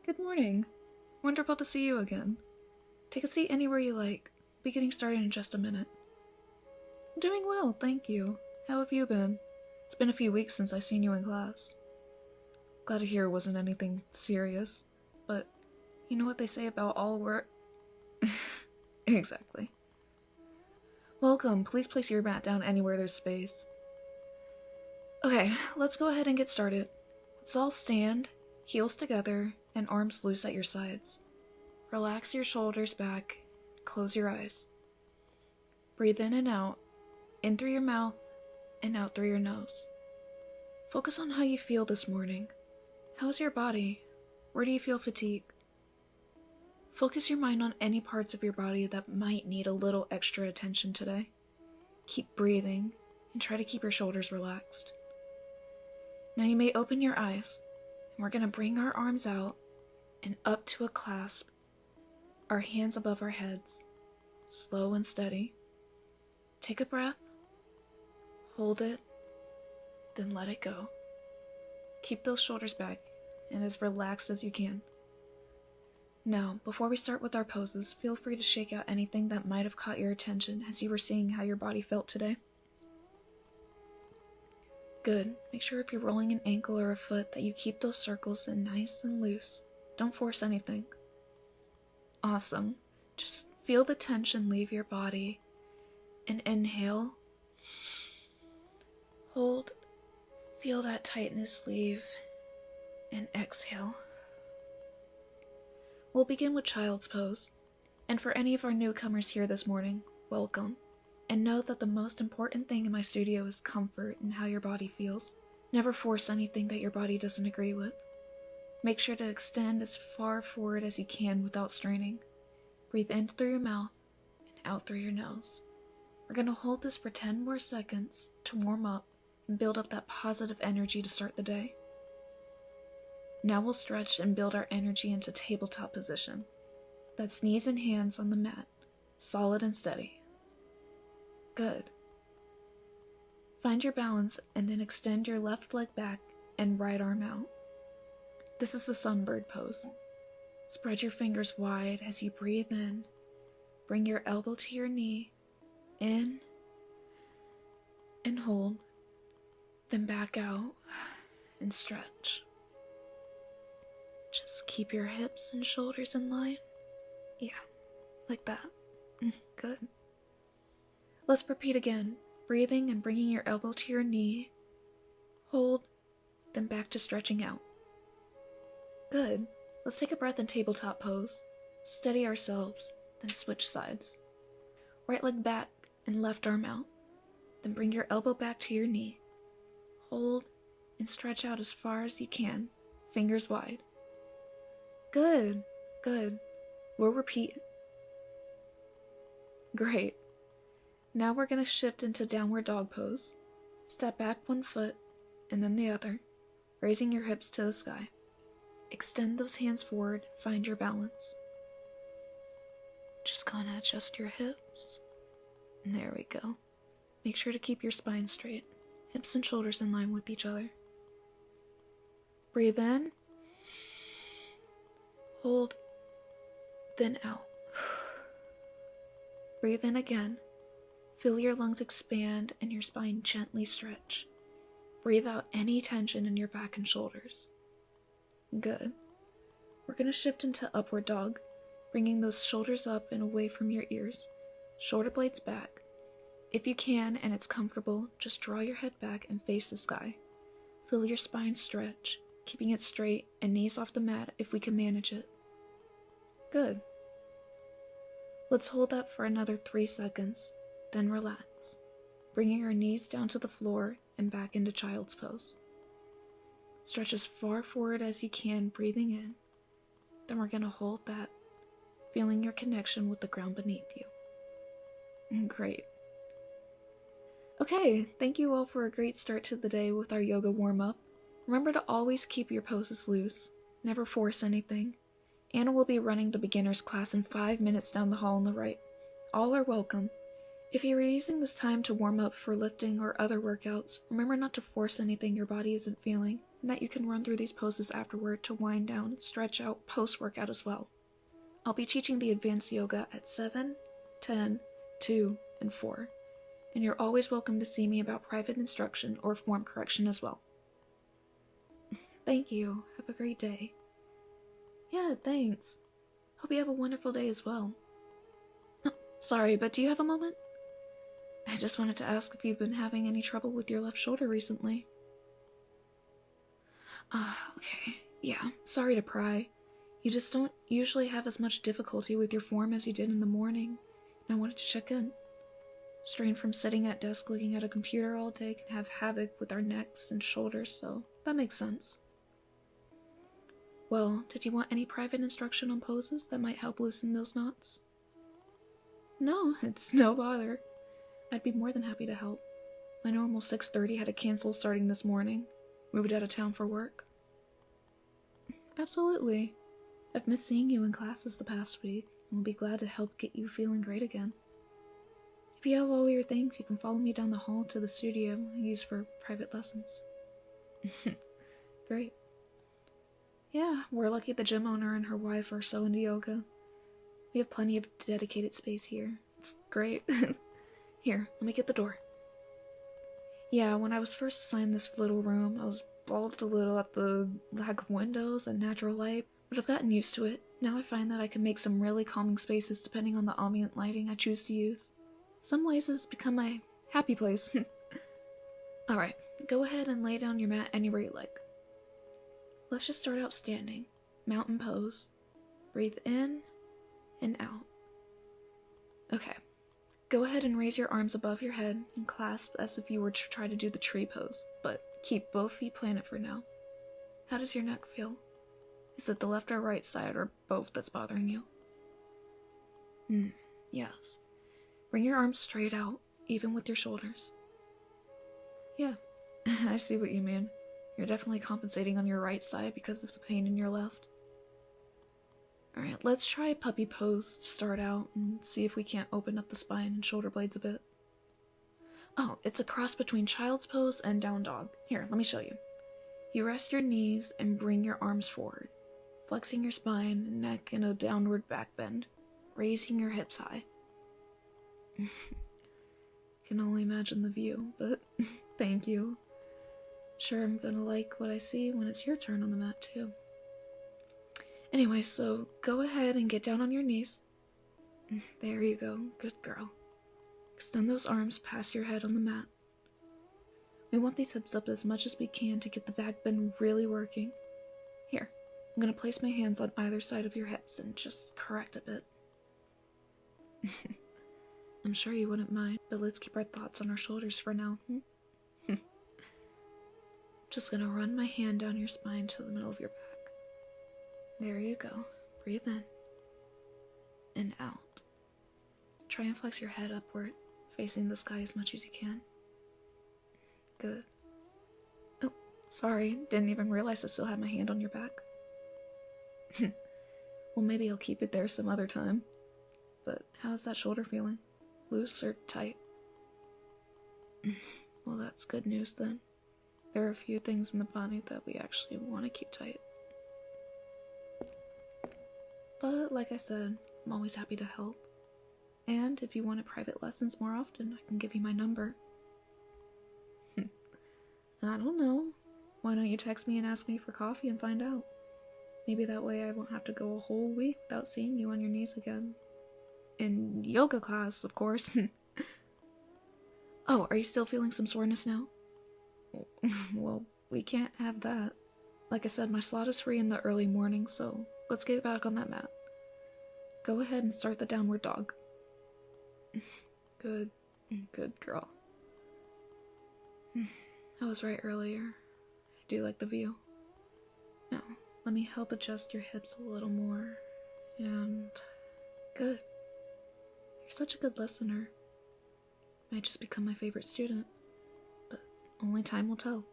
Good morning. Wonderful to see you again. Take a seat anywhere you like. We'll be getting started in just a minute. I'm doing well, thank you. How have you been? It's been a few weeks since I've seen you in class. Glad to hear it wasn't anything serious, but you know what they say about all work? Exactly. Welcome, please place your mat down anywhere there's space. Okay, let's go ahead and get started. Let's all stand, heels together, and arms loose at your sides. Relax your shoulders back, close your eyes. Breathe in and out, in through your mouth, and out through your nose. Focus on how you feel this morning. How is your body? Where do you feel fatigue? Focus your mind on any parts of your body that might need a little extra attention today. Keep breathing, and try to keep your shoulders relaxed. Now you may open your eyes, and we're going to bring our arms out and up to a clasp, our hands above our heads, slow and steady. Take a breath, hold it, then let it go. Keep those shoulders back and as relaxed as you can. Now, before we start with our poses, feel free to shake out anything that might have caught your attention as you were seeing how your body felt today. Good. Make sure if you're rolling an ankle or a foot that you keep those circles in nice and loose. Don't force anything. Awesome. Just feel the tension leave your body. And inhale. Hold. Feel that tightness leave. And exhale. We'll begin with child's pose. And for any of our newcomers here this morning, welcome. And know that the most important thing in my studio is comfort and how your body feels. Never force anything that your body doesn't agree with. Make sure to extend as far forward as you can without straining. Breathe in through your mouth and out through your nose. We're going to hold this for 10 more seconds to warm up and build up that positive energy to start the day. Now we'll stretch and build our energy into tabletop position. That's knees and hands on the mat, solid and steady. Good. Find your balance and then extend your left leg back and right arm out. This is the sunbird pose. Spread your fingers wide as you breathe in. Bring your elbow to your knee. In. And hold. Then back out and stretch. Just keep your hips and shoulders in line. Yeah, like that. Good. Let's repeat again. Breathing and bringing your elbow to your knee. Hold. Then back to stretching out. Good. Let's take a breath in tabletop pose. Steady ourselves, then switch sides. Right leg back and left arm out. Then bring your elbow back to your knee. Hold and stretch out as far as you can, fingers wide. Good, good. We'll repeat. Great. Now we're going to shift into downward dog pose. Step back one foot and then the other, raising your hips to the sky. Extend those hands forward, find your balance. Just gonna adjust your hips. And there we go. Make sure to keep your spine straight, hips and shoulders in line with each other. Breathe in. Hold. Then out. Breathe in again. Feel your lungs expand and your spine gently stretch. Breathe out any tension in your back and shoulders. Good. We're going to shift into upward dog, bringing those shoulders up and away from your ears, shoulder blades back. If you can and it's comfortable, just draw your head back and face the sky. Feel your spine stretch, keeping it straight and knees off the mat if we can manage it. Good. Let's hold that for another 3 seconds, then relax, bringing our knees down to the floor and back into child's pose. Stretch as far forward as you can, breathing in. Then we're going to hold that, feeling your connection with the ground beneath you. Great. Okay, thank you all for a great start to the day with our yoga warm-up. Remember to always keep your poses loose, never force anything. Anna will be running the beginner's class in 5 minutes down the hall on the right. All are welcome. If you're using this time to warm up for lifting or other workouts, remember not to force anything your body isn't feeling, and that you can run through these poses afterward to wind down and stretch out post-workout as well. I'll be teaching the advanced yoga at 7, 10, 2, and 4, and you're always welcome to see me about private instruction or form correction as well. Thank you. Have a great day. Yeah, thanks. Hope you have a wonderful day as well. Sorry, but do you have a moment? I just wanted to ask if you've been having any trouble with your left shoulder recently. Okay. Yeah, sorry to pry. You just don't usually have as much difficulty with your form as you did in the morning. I wanted to check in. Strain from sitting at desk looking at a computer all day can have havoc with our necks and shoulders, so that makes sense. Well, did you want any private instruction on poses that might help loosen those knots? No, it's no bother. I'd be more than happy to help. My normal 6:30 had to cancel starting this morning. Moved out of town for work. Absolutely. I've missed seeing you in classes the past week, and will be glad to help get you feeling great again. If you have all your things, you can follow me down the hall to the studio I use for private lessons. Great. Yeah, we're lucky the gym owner and her wife are so into yoga. We have plenty of dedicated space here. It's great. Here, let me get the door. Yeah, when I was first assigned this little room, I was balked a little at the lack of windows and natural light, but I've gotten used to it. Now I find that I can make some really calming spaces depending on the ambient lighting I choose to use. Some ways it's become my happy place. Alright, go ahead and lay down your mat anywhere you like. Let's just start out standing. Mountain pose. Breathe in and out. Okay. Go ahead and raise your arms above your head and clasp as if you were to try to do the tree pose, but keep both feet planted for now. How does your neck feel? Is it the left or right side or both that's bothering you? Yes. Bring your arms straight out, even with your shoulders. Yeah, I see what you mean. You're definitely compensating on your right side because of the pain in your left. Alright, let's try puppy pose to start out and see if we can't open up the spine and shoulder blades a bit. Oh, it's a cross between child's pose and down dog. Here, let me show you. You rest your knees and bring your arms forward, flexing your spine and neck in a downward back bend, raising your hips high. Can only imagine the view, but thank you. Sure, I'm gonna like what I see when it's your turn on the mat too. Anyway, so go ahead and get down on your knees. There you go, good girl. Extend those arms past your head on the mat. We want these hips up as much as we can to get the back bend really working. Here, I'm gonna place my hands on either side of your hips and just correct a bit. I'm sure you wouldn't mind, but let's keep our thoughts on our shoulders for now. Just gonna run my hand down your spine to the middle of your back. There you go. Breathe in and out. Try and flex your head upward, facing the sky as much as you can. Good. Oh, sorry. Didn't even realize I still had my hand on your back. Well, maybe I'll keep it there some other time. But how's that shoulder feeling? Loose or tight? Well, that's good news then. There are a few things in the body that we actually want to keep tight. But like I said, I'm always happy to help. And if you wanted private lessons more often, I can give you my number. I don't know. Why don't you text me and ask me for coffee and find out? Maybe that way I won't have to go a whole week without seeing you on your knees again. In yoga class, of course. Oh, are you still feeling some soreness now? Well, we can't have that. Like I said, my slot is free in the early morning, so let's get back on that mat. Go ahead and start the downward dog. Good girl. I was right earlier. I do like the view. Now, let me help adjust your hips a little more. And good. You're such a good listener. Might just become my favorite student, but only time will tell.